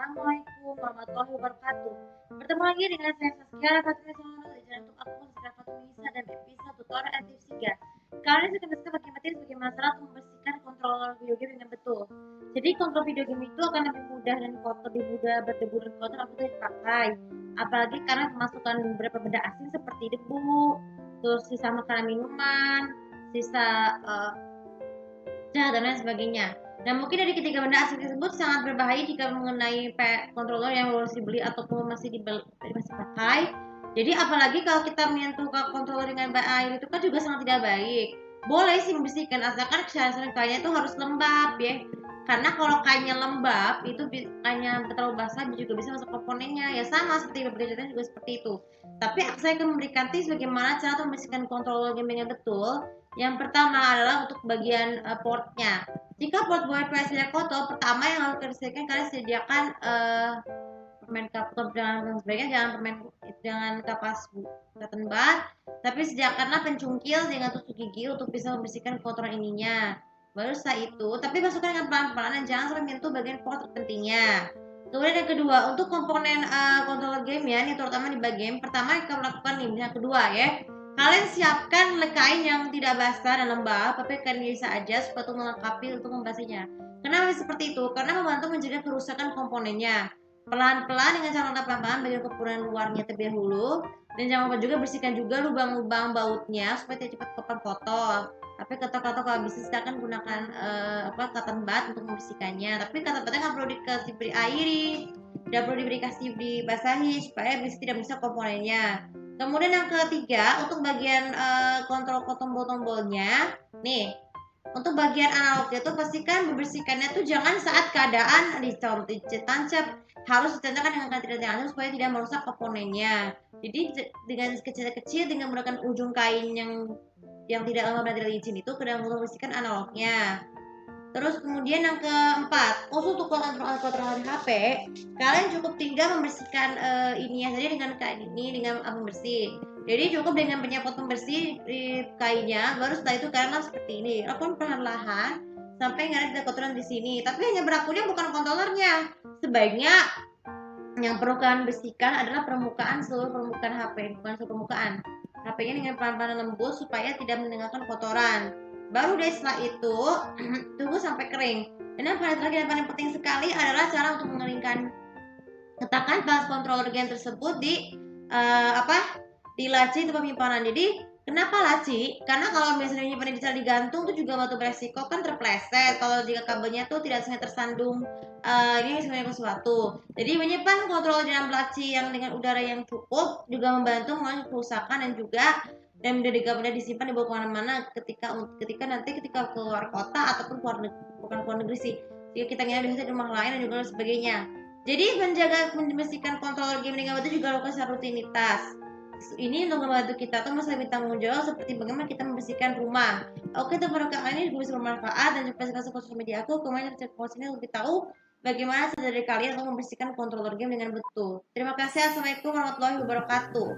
Assalamualaikum warahmatullahi wabarakatuh. Bertemu lagi dengan saya Saskia Fatimah Sohono di channel untuk aku Saskia Fatimah dan episode tutorial aktif 3. Kali ini saya akan bagaimana bagaimana cara membersihkan controller video game dengan betul. Jadi kontrol video game itu akan lebih mudah dan kotor, lebih mudah berdebu dan kotor apabila dipakai. Apalagi karena kemasukan beberapa benda asing seperti debu, terus sisa makanan minuman, sisa dan lain sebagainya. Nah, mungkin dari ketiga benda asing tersebut sangat berbahaya jika mengenai controller yang baru dibeli ataupun masih pakai. Jadi apalagi kalau kita menyentuh controller dengan air itu kan juga sangat tidak baik. Boleh sih membersihkan asalkan syarat kainnya itu harus lembab ya. Karena kalau kainnya lembab itu kainnya terlalu basah juga bisa masuk komponennya. Ya sama seperti beberapa contohnya juga seperti itu. Tapi saya akan memberikan tips bagaimana cara membersihkan controller game dengan betul. Yang pertama adalah untuk bagian portnya. Jika port WiFi-nya kotor, pertama yang harus dibersihkan kalian sediakan permen kapas dan sebagainya, jangan kapas cotton bud, tapi sediakanlah pencungkil dengan tusuk gigi untuk bisa membersihkan kotoran ininya. Baru setelah itu, tapi masukkan dengan pelan-pelan dan jangan sampai menyentuh bagian port terpentingnya. Kemudian yang kedua, untuk komponen controller game ya, ini terutama di bagian pertama yang kamu lakukan nih, yang kedua ya. Kalian siapkan kain yang tidak basah dan lembab, tapi kalian bisa aja sepatu melengkapi untuk membasuhnya. Kenapa seperti itu? Karena membantu mencegah kerusakan komponennya. Pelan-pelan dengan cara mengangkat pelan-pelan bagian komponen luarnya terlebih dahulu, dan jangan lupa juga bersihkan juga lubang-lubang bautnya supaya tidak cepat kotor. Tapi kata-kata kalau bisa silakan gunakan cotton bud untuk membersihkannya. Tapi cotton budnya nggak perlu diberi airi, tidak perlu dibasahi supaya bisa tidak merusak komponennya. Kemudian yang ketiga, untuk bagian kontrol tombol-tombolnya, nih, untuk bagian analognya tuh pastikan membersihkannya tuh jangan saat keadaan ditancap, harus ditancapkan dengan tidak langsung supaya tidak merusak komponennya. Jadi dengan kecil-kecil dengan menggunakan ujung kain yang tidak lama dan tidak licin itu kedang membersihkan analognya. Terus kemudian yang keempat, khusus untuk kontrol HP, kalian cukup tinggal membersihkan ini ya saja dengan kain ini dengan pembersih. Jadi cukup dengan penyemprot pembersih di kainnya, baru setelah itu kalian seperti ini. Lakukan perlahan-lahan sampai nggak ada kotoran di sini. Tapi hanya berlakunya bukan kontrolernya. Sebaiknya yang perlu kalian bersihkan adalah seluruh permukaan HP, bukan seluruh permukaan. HP-nya dengan pelan-pelan lembut supaya tidak meninggalkan kotoran. Baru deh setelah itu tunggu sampai kering. Dan yang paling terakhir dan paling penting sekali adalah cara untuk mengeringkan. Letakkan flash controller game tersebut di di laci tempat penyimpanan. Jadi kenapa laci? Karena kalau misalnya menyimpan bisa digantung itu juga batu beresiko kan terpleset. Kalau jika kabelnya tuh tidak sengaja tersandung ini sebenarnya sesuatu. Jadi menyimpan controller dalam laci yang dengan udara yang cukup juga membantu mengurangi kerusakan dan mudah disimpan di bawah kemana-mana ketika keluar kota ataupun keluar negeri sih. Jika kita ingin di rumah lain dan juga sebagainya. Jadi membersihkan controller game dengan betul juga lakukan rutinitas. Ini untuk membantu kita tuh lebih tanggung jawab seperti bagaimana kita membersihkan rumah. Oke, teman-teman kali ini bisa bermanfaat dan jika kasih sosial media aku, kemudian cek ini lebih tahu bagaimana cara dari kalian untuk membersihkan controller game dengan betul. Terima kasih. Assalamualaikum warahmatullahi wabarakatuh.